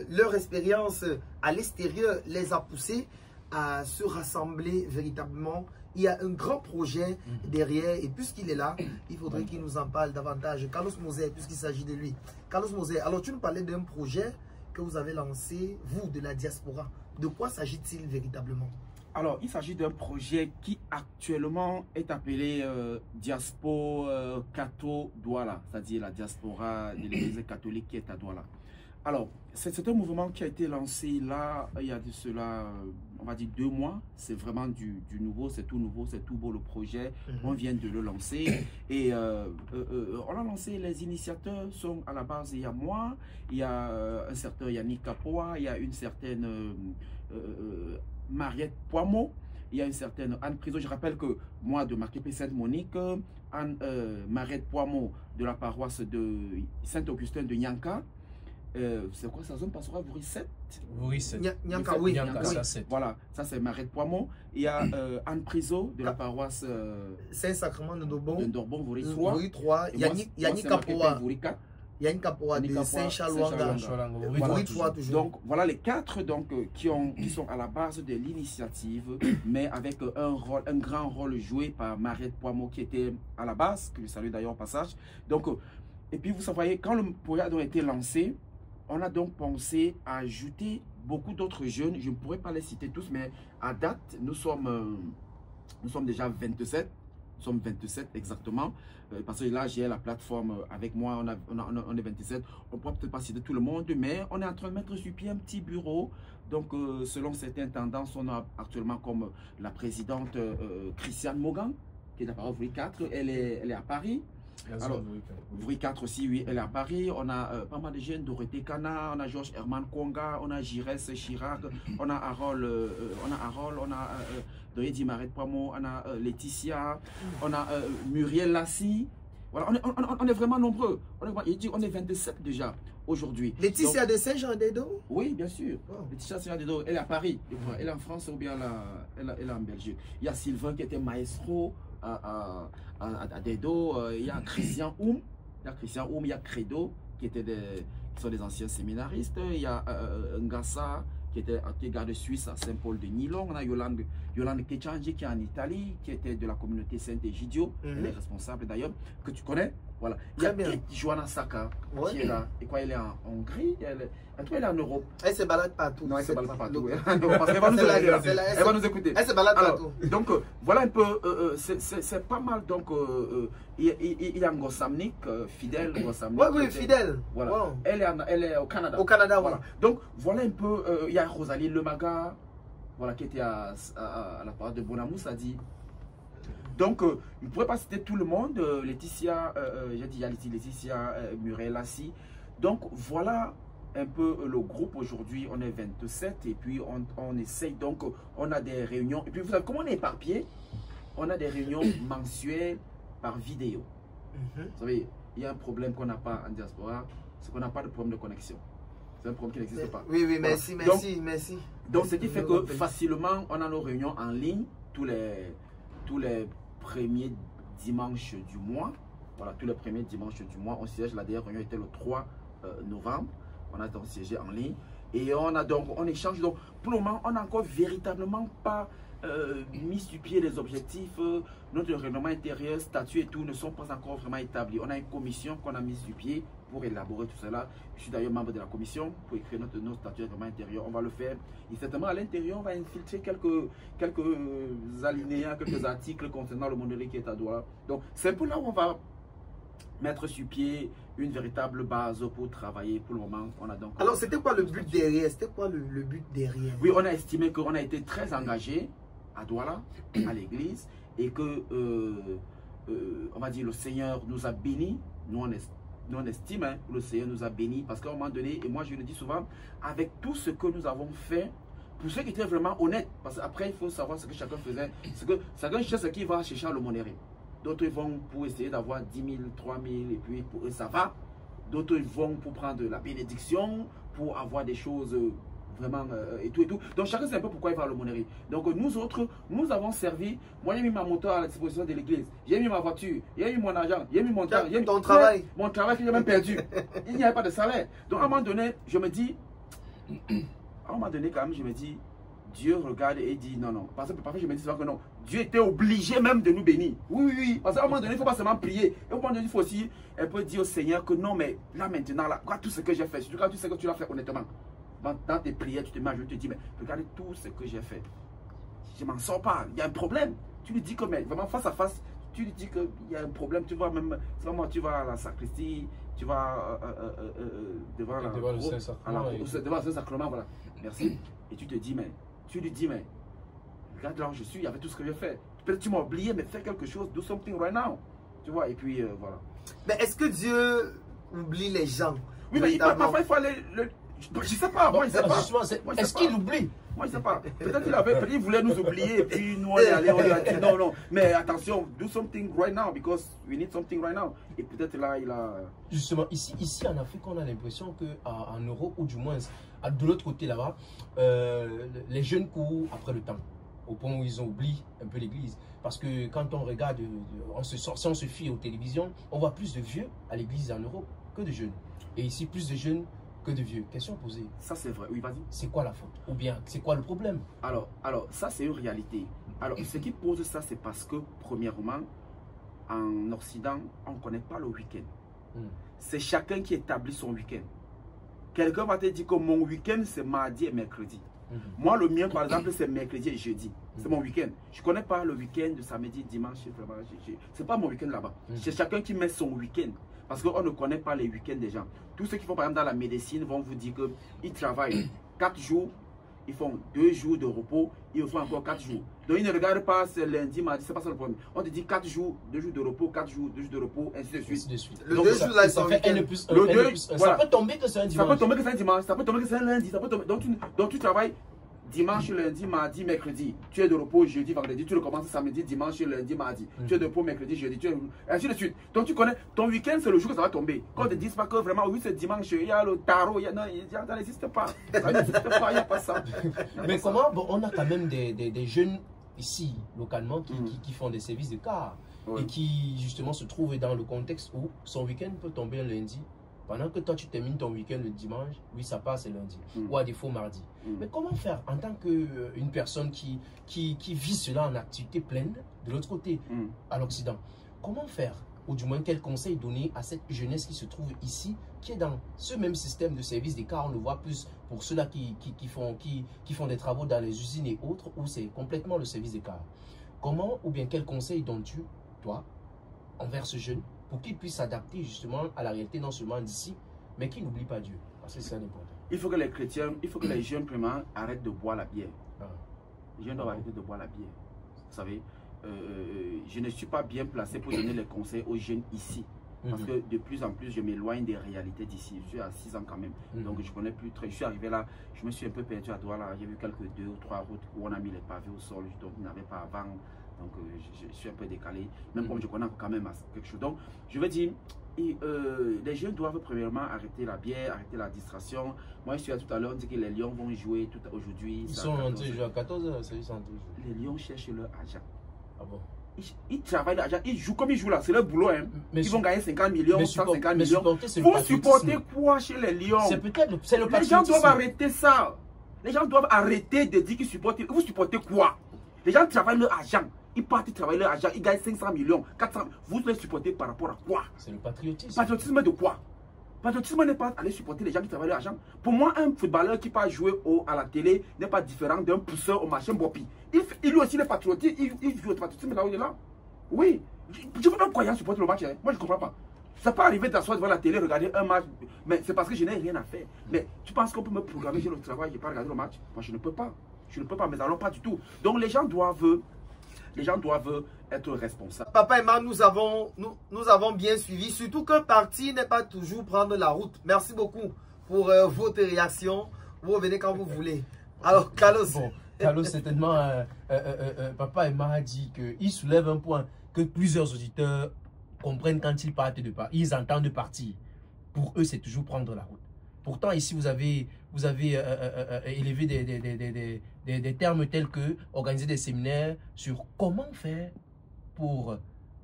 leur expérience à l'extérieur les a poussés à se rassembler véritablement. Il y a un grand projet derrière et puisqu'il est là, il faudrait qu'il nous en parle davantage. Carlos Moser, puisqu'il s'agit de lui. Carlos Moser, alors tu nous parlais d'un projet que vous avez lancé, vous, de la diaspora. De quoi s'agit-il véritablement? Alors, il s'agit d'un projet qui actuellement est appelé Diaspo Cato Douala, c'est-à-dire la diaspora de l'Église catholique qui est à Douala. Alors, c'est un mouvement qui a été lancé là, il y a de cela, on va dire 2 mois. C'est vraiment du nouveau, c'est tout nouveau, c'est tout beau le projet. On vient de le lancer et on l'a lancé, les initiateurs sont à la base, il y a moi, il y a un certain Yannick Capoa, il y a une certaine Mariette Poimo, il y a une certaine Anne Priso. Je rappelle que moi de Marquépé Sainte-Monique, Mariette Poimo de la paroisse de Saint-Augustin de Nyanka. C'est quoi sa zone pastorale? Voury 7? Voury 7. Nyanka, oui. Voilà, ça c'est Mariette Poimo. Il y a Anne Priso de la paroisse Saint-Sacrement de Dorbon. Voury 3. Voury 3. Yannick Capoa. Voury 4. Yannick Capoa de Saint-Charles-Wanga. Voury 3 toujours. Donc voilà les 4 qui sont à la base de l'initiative, mais avec un grand rôle joué par Mariette Poimo qui était à la base, que je salue d'ailleurs au passage. Donc, et puis vous savez, quand le projet a été lancé, on a donc pensé à ajouter beaucoup d'autres jeunes. Je ne pourrais pas les citer tous, mais à date, nous sommes déjà 27. Nous sommes 27 exactement. Parce que là, j'ai la plateforme avec moi. On est 27. On ne pourra peut-être pas citer tout le monde, mais on est en train de mettre sur pied un petit bureau. Donc, selon certaines tendances, on a actuellement comme la présidente Christiane Mogan, qui est de la paroisse Voury 4. Elle est à Paris. Alors, Voury 4 aussi, oui, elle est à Paris. On a pas mal de jeunes, Dorothée Kana, on a Georges Herman Konga, on a Gires Chirac, on a Harold, on a Doyedi Mariette Poimo, on a Laetitia, on a Muriel Lassie. Voilà, on est vraiment nombreux. On est 27 déjà aujourd'hui. Laetitia de Saint-Jean-d'Edo? Oui, bien sûr. Wow. Laetitia de Saint-Jean-d'Edo, elle est à Paris. Elle est en France ou bien elle est en Belgique. Il y a Sylvain qui était maestro à Dedo, il y a Christian Oum, il y a Credo qui Ce sont des anciens séminaristes. Il y a Ngassa, qui est garde suisse à Saint-Paul-de-Nilon. On a Yolande Kechanji qui est en Italie, qui était de la communauté Saint-Egidio. Elle est responsable d'ailleurs, que tu connais. Voilà. Il y a Joanna Saka qui est là. Et quoi, elle est en Hongrie. En tout cas, elle est en Europe. Elle se balade partout. Non, elle se balade pas partout. Elle va nous écouter. Elle se balade partout. Donc, voilà un peu. C'est pas mal. Donc, il y a Ngossamnik, fidèle. Oui, fidèle. Voilà. Wow. Elle est au Canada. Au Canada, voilà. Donc, voilà un peu. Il y a Rosalie Lemaga, voilà, qui était à la part de Bonamous, a dit. Donc, je ne pourrais pas citer tout le monde. Laetitia, j'ai dit, il y a Laetitia Murel-Lassi. Donc, voilà un peu le groupe. Aujourd'hui, on est 27 et puis on essaye. Donc, on a des réunions. Et puis, vous savez, comment on est éparpillé, on a des réunions mensuelles par vidéo. Vous savez, il y a un problème qu'on n'a pas en diaspora, c'est qu'on n'a pas de problème de connexion. C'est un problème qui n'existe pas. Oui, voilà. merci. Donc, ce qui fait que facilement, on a nos réunions en ligne tous les premiers dimanches du mois. Voilà, tous les premiers dimanches du mois. On siège, la dernière réunion était le 3 novembre. On a donc siégé en ligne. Et on échange. Donc, pour le moment, on n'a encore véritablement pas mis sur pied les objectifs. Notre règlement intérieur, statut et tout ne sont pas encore vraiment établis. On a une commission qu'on a mise sur pied pour élaborer tout cela. Je suis d'ailleurs membre de la commission pour écrire nos statuts de règlement intérieur. On va le faire. Et certainement à l'intérieur, on va infiltrer quelques alinéas, quelques articles concernant le monnaie qui est à Douala. Donc, c'est un peu là où on va mettre sur pied une véritable base pour travailler. Pour le moment, on a donc... Alors, c'était quoi le but derrière? C'était quoi le but derrière? Oui, on a estimé qu'on a été très engagé à Douala, à l'église, et que, on va dire, le Seigneur nous a bénis. Nous, on estime, hein, le Seigneur nous a bénis, parce qu'à un moment donné, et moi je le dis souvent, avec tout ce que nous avons fait, pour ceux qui étaient vraiment honnêtes, parce qu'après il faut savoir ce que chacun faisait, ce que chacun cherche ce qu'il va chercher à l'aumônerie. D'autres vont pour essayer d'avoir 10 000, 3 000, et puis pour eux ça va. D'autres vont pour prendre la bénédiction, pour avoir des choses vraiment et tout. Donc chacun sait un peu pourquoi il va à l'aumônerie. Donc nous autres, nous avons servi. Moi j'ai mis ma moto à la disposition de l'église. J'ai mis ma voiture, j'ai mis mon argent, j'ai mis mon temps, j'ai mis ton travail. Mon travail que j'ai même perdu. Il n'y avait pas de salaire. Donc à un moment donné, je me dis, à un moment donné quand même, je me dis, Dieu regarde et dit non. Parce que parfois je me dis souvent que non. Dieu était obligé même de nous bénir. Oui. Parce qu'à un moment donné, il ne faut pas seulement prier. Et à un moment donné, il faut aussi un peu dire au Seigneur que non, mais là maintenant, là, regarde tout ce que j'ai fait. Surtout quand tu sais que tu l'as fait honnêtement. Dans tes prières, tu te mets à genoux, tu te dis, mais regardez tout ce que j'ai fait. Je ne m'en sors pas. Il y a un problème. Tu lui dis que, mais vraiment face à face, tu lui dis qu'il y a un problème. Tu vois, même, moi, tu vas à la sacristie, tu vas devant le Saint-Sacrement. Devant le Saint-Sacrement, voilà. Merci. Et tu te dis, mais, tu lui dis, mais, regarde là où je suis, il y avait tout ce que j'ai fait. Peut-être tu m'as oublié, mais fais quelque chose, do something right now. Tu vois, et puis voilà. Mais est-ce que Dieu oublie les gens? Oui, mais parfois il faut aller. Je sais pas, moi je sais pas. Est-ce qu'il oublie? Moi je sais pas. Peut-être il voulait nous oublier et puis nous on est allé, on lui a dit non. Mais attention, do something right now because we need something right now. Et peut-être là il a. Justement, ici en Afrique, on a l'impression qu'en Europe, ou du moins de l'autre côté là-bas, les jeunes courent après le temps. Au point où ils ont oublié un peu l'église. Parce que quand on regarde, si on se fie aux télévisions, on voit plus de vieux à l'église en Europe que de jeunes. Et ici, plus de jeunes que de vieux. Question posée. Ça c'est vrai, oui, vas-y. C'est quoi la faute? Ou bien, c'est quoi le problème? Alors ça c'est une réalité. Alors, ce qui pose ça, c'est parce que, premièrement, en Occident, on ne connaît pas le week-end. C'est chacun qui établit son week-end. Quelqu'un va te dire que mon week-end, c'est mardi et mercredi. Moi, le mien, par exemple, c'est mercredi et jeudi. C'est mon week-end. Je ne connais pas le week-end de samedi, dimanche. Ce n'est pas mon week-end là-bas. C'est chacun qui met son week-end. Parce qu'on ne connaît pas les week-ends des gens. Tous ceux qui font, par exemple, dans la médecine vont vous dire qu'ils travaillent 4 jours. Ils font 2 jours de repos. Ils font encore 4 jours. Donc, ils ne regardent pas c'est lundi, mardi. Ce n'est pas ça le problème. On te dit 4 jours, 2 jours de repos, 4 jours, 2 jours de repos, ainsi de suite. Le 2 jours là, ça fait ça peut tomber que c'est un dimanche. Ça peut tomber que c'est un dimanche. Ça peut tomber que c'est un lundi. Ça peut tomber... donc, tu travailles dimanche, lundi, mardi, mercredi. Tu es de repos jeudi, vendredi. Tu recommences samedi, dimanche, lundi, mardi. Tu es de repos mercredi, jeudi. Ainsi de suite. Donc tu connais, ton week-end, c'est le jour que ça va tomber. Quand on ne te dit pas que vraiment, oui, c'est dimanche, il y a le tarot, ça n'existe pas. Ça n'existe pas, il n'y a pas ça. Mais comment, bon, on a quand même des jeunes ici, localement, qui font des services de car. Et qui, justement, se trouvent dans le contexte où son week-end peut tomber un lundi Pendant que toi, tu termines ton week-end le dimanche, oui, ça passe le lundi. Ou à défaut, mardi. Mais comment faire en tant qu'une personne qui vit cela en activité pleine, de l'autre côté, à l'Occident? Comment faire? Ou du moins, quel conseil donner à cette jeunesse qui se trouve ici, qui est dans ce même système de service des cars? On le voit plus pour ceux-là qui font des travaux dans les usines et autres, où c'est complètement le service des cars. Comment ou bien quel conseil donnes-tu, toi, envers ce jeune, pour qu'il puisse s'adapter justement à la réalité, non seulement d'ici, mais qu'il n'oublie pas Dieu? Parce que c'est important. Il faut que les chrétiens, il faut que les jeunes, vraiment, arrêtent de boire la bière. Les jeunes doivent arrêter de boire la bière. Vous savez, je ne suis pas bien placé pour donner les conseils aux jeunes ici. Parce que de plus en plus, je m'éloigne des réalités d'ici. Je suis à 6 ans quand même. Donc, je connais plus très. Je suis arrivé là, je me suis un peu perdu à Douala. J'ai vu quelques 2 ou 3 routes où on a mis les pavés au sol. Donc, il n'y avait pas avant. Donc, je suis un peu décalé. Même comme je connais quand même quelque chose. Donc, je veux dire, les jeunes doivent premièrement arrêter la bière, arrêter la distraction. Moi, je suis là tout à l'heure, on dit que les Lions vont jouer aujourd'hui. Ils sont rentrés jouer à 14 h, c'est ça. Les Lions cherchent leur argent. Ah bon? Ils travaillent l'argent, ils jouent comme ils jouent là, c'est leur boulot. Hein. Mais ils vont gagner 50 millions, 150 millions. Vous supportez quoi chez les Lions? C'est peut-être le Les gens doivent arrêter ça. Les gens doivent arrêter de dire qu'ils supportent. Vous supportez quoi? Les gens travaillent leur argent. Ils partent travailler leur argent, ils gagnent 500 millions, 400. Vous les supportez par rapport à quoi? C'est le patriotisme. Patriotisme de quoi? Patriotisme n'est pas aller supporter les gens qui travaillent leur argent. Pour moi, un footballeur qui part jouer à la télé n'est pas différent d'un pousseur au machin Bopi. Il lui aussi les patriotisme, il joue au patriotisme là où il est là. Oui. Je veux pas croire supporter le match. Hein. Moi, je ne comprends pas. Ça peut arriver d'asseoir devant la télé, regarder un match, mais c'est parce que je n'ai rien à faire. Mais tu penses qu'on peut me programmer sur le travail et pas regarder le match? Moi, je ne peux pas. Je ne peux pas, mais alors pas du tout. Donc, les gens doivent être responsables. Papa et maman, nous avons bien suivi. Surtout qu'un parti n'est pas toujours prendre la route. Merci beaucoup pour votre réaction. Vous revenez quand vous voulez. Alors, Carlos. Bon, Carlos, certainement, Papa et maman a dit qu'il soulève un point que plusieurs auditeurs comprennent quand ils partent de partir. Ils entendent partir. Pour eux, c'est toujours prendre la route. Pourtant, ici, vous avez élevé des termes tels que organiser des séminaires sur comment faire pour,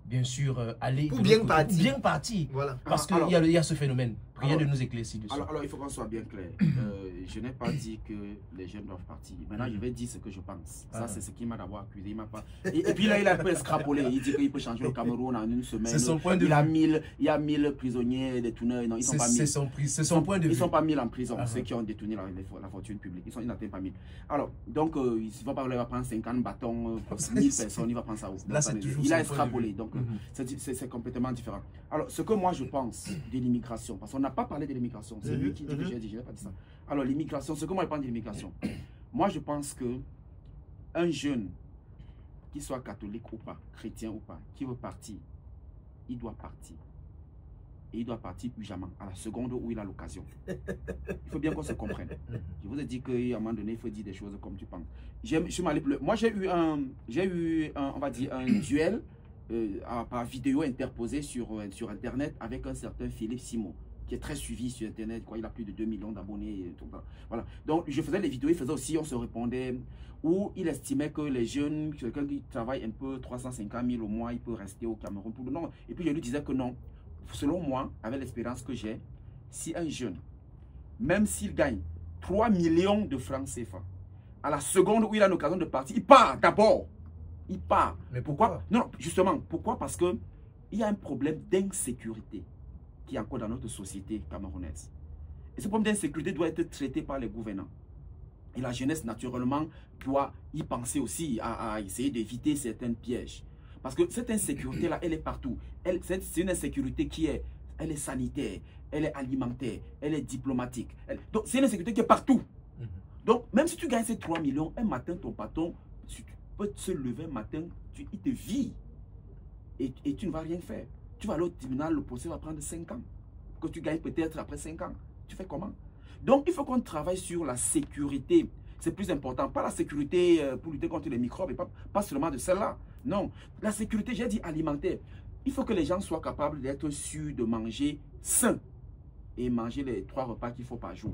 bien sûr, aller... Pour bien partir. Bien partir. Voilà. Parce qu'il y a ce phénomène. Priez de nous éclaircir dessus. Alors, il faut qu'on soit bien clair. Je n'ai pas dit que les jeunes doivent partir. Maintenant, je vais dire ce que je pense. Ça, c'est ce qui m'a d'abord accusé. Il m'a pas... et puis là, il a un peu extrapolé. Il dit qu'il peut changer le Cameroun en une semaine. C'est son point de vue. Il y a 1000 prisonniers, détourneurs. Non, ils sont pas 1000. C'est son point de vue. Ils ne sont pas 1000 en prison, ceux qui ont détourné la fortune publique. Ils n'atteignent pas 1000. Alors, donc, il ne va pas il va prendre 50 bâtons pour 1000 personnes. Il va prendre ça où? Là, c'est toujours il a extrapolé. Donc, c'est complètement différent. Alors, ce que moi, je pense de l'immigration, parce qu'on n'a pas parlé de l'immigration. C'est lui qui dit que j'ai dit, je n'ai pas dit ça. Alors, l'immigration, ce que moi je pense de l'immigration, moi je pense que un jeune, qu'il soit catholique ou pas, chrétien ou pas, qui veut partir, il doit partir. Et il doit partir puissamment, à la seconde où il a l'occasion. Il faut bien qu'on se comprenne. Je vous ai dit qu'à un moment donné, il faut dire des choses comme tu penses. Moi, j'ai eu on va dire, un duel par vidéo interposée sur Internet avec un certain Philippe Simon, qui est très suivi sur Internet, quoi, il a plus de 2 millions d'abonnés. Voilà. Donc, je faisais les vidéos, il faisait aussi, on se répondait, où il estimait que les jeunes, quelqu'un qui travaille un peu 350 000 au mois, il peut rester au Cameroun pour le nom. Et puis, je lui disais que non. Selon moi, avec l'expérience que j'ai, si un jeune, même s'il gagne 3 millions de francs CFA, à la seconde où il a l'occasion de partir, il part d'abord. Il part. Mais pourquoi? Non, justement, pourquoi? Parce qu'il y a un problème d'insécurité qui est encore dans notre société camerounaise. Et ce problème d'insécurité doit être traité par les gouvernants. Et la jeunesse, naturellement, doit y penser aussi à essayer d'éviter certains pièges. Parce que cette insécurité-là, elle est partout. C'est une insécurité elle est sanitaire, elle est alimentaire, elle est diplomatique. Donc, c'est une insécurité qui est partout. Donc, même si tu gagnes ces 3 millions, un matin, ton patron, si tu peux se lever un matin, il te vit. Et tu ne vas rien faire. Tu vas aller au tribunal, le procès va prendre 5 ans. Que tu gagnes peut-être après 5 ans. Tu fais comment? Donc, il faut qu'on travaille sur la sécurité. C'est plus important. Pas la sécurité pour lutter contre les microbes et pas seulement de celle-là. Non. La sécurité, j'ai dit alimentaire. Il faut que les gens soient capables d'être sûrs de manger sain. Et manger les 3 repas qu'il faut par jour.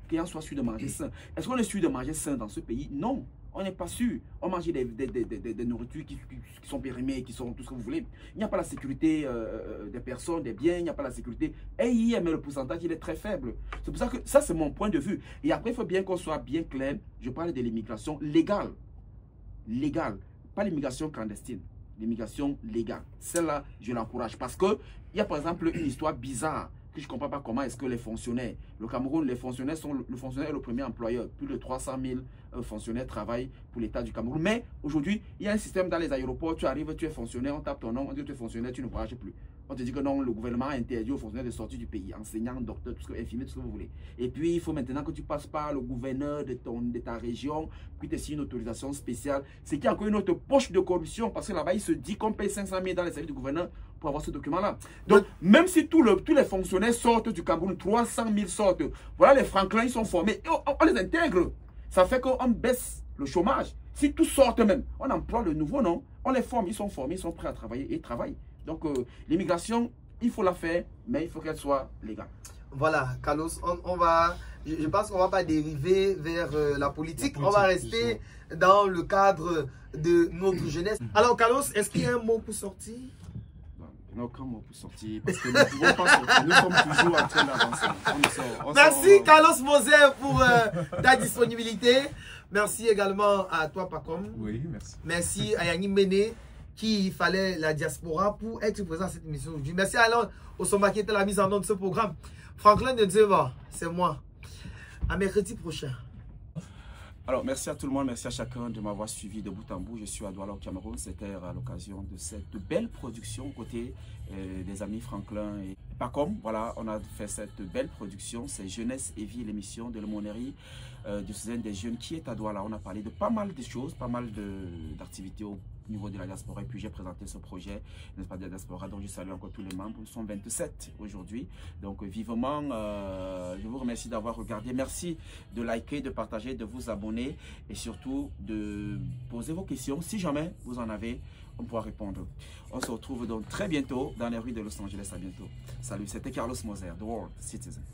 Que les gens soient sûrs de manger sain. Est-ce qu'on est sûr de manger sain dans ce pays? Non. On n'est pas sûr. On mange des nourritures qui sont périmées, qui sont tout ce que vous voulez. Il n'y a pas la sécurité des personnes, des biens, il n'y a pas la sécurité. Et mais le pourcentage, il est très faible. C'est pour ça que ça, c'est mon point de vue. Et après, il faut bien qu'on soit bien clair. Je parle de l'immigration légale. Légale. Pas l'immigration clandestine. L'immigration légale. Celle-là, je l'encourage. Parce qu'il y a par exemple une histoire bizarre. Je ne comprends pas comment est-ce que les fonctionnaires, le Cameroun, le fonctionnaire est le premier employeur. Plus de 300 000 fonctionnaires travaillent pour l'État du Cameroun. Mais aujourd'hui, il y a un système dans les aéroports, tu arrives, tu es fonctionnaire, on tape ton nom, on dit que tu es fonctionnaire, tu ne voyages plus. On te dit que non, le gouvernement a interdit aux fonctionnaires de sortir du pays, enseignants, docteurs, tout ce que, infirmiers, tout ce que vous voulez. Et puis, il faut maintenant que tu passes par le gouverneur de ta région, puis tu signes une autorisation spéciale. C'est qu'il y a encore une autre poche de corruption, parce que là-bas, il se dit qu'on paye 500 000 dans les services du gouverneur pour avoir ce document-là. Donc, même si tous les fonctionnaires sortent du Cameroun, 300 000 sortent, voilà, les Franklin, ils sont formés, et on les intègre. Ça fait qu'on baisse le chômage. Si tous sortent même, on emploie le nouveau, non? On les forme, ils sont formés, ils sont prêts à travailler et ils travaillent. Donc, l'immigration, il faut la faire, mais il faut qu'elle soit légale. Voilà, Carlos, je pense qu'on ne va pas dériver vers la politique. On va rester dans le cadre de notre jeunesse. Alors, Carlos, est-ce qu'il y a un mot pour sortir? Non, aucun mot pour sortir, parce que nous ne pouvons pas sortir. Nous sommes toujours en train d'avancer. Merci, Carlos Moser, pour ta disponibilité. Merci également à toi, Pacom. Oui, merci. Merci à Yanni Méné, qui fallait la diaspora pour être présent à cette émission aujourd'hui. Merci à Alain Osoma qui était la mise en œuvre de ce programme. Franklin de Dzeva, c'est moi. À mercredi prochain. Alors, merci à tout le monde, merci à chacun de m'avoir suivi de bout en bout. Je suis à Douala au Cameroun. C'était à l'occasion de cette belle production côté des amis Franklin et Pacom. Voilà, on a fait cette belle production. C'est Jeunesse et Vie, l'émission de l'aumônerie du César des jeunes qui est à Douala. On a parlé de pas mal de choses, pas mal d'activités au niveau de la diaspora. Et puis j'ai présenté ce projet, n'est-ce pas, de la diaspora. Donc je salue encore tous les membres. Nous sommes 27 aujourd'hui. Donc vivement, je vous remercie d'avoir regardé. Merci de liker, de partager, de vous abonner et surtout de poser vos questions. Si jamais vous en avez, on pourra répondre. On se retrouve donc très bientôt dans les rues de Los Angeles. À bientôt. Salut, c'était Carlos Moser, The World Citizen.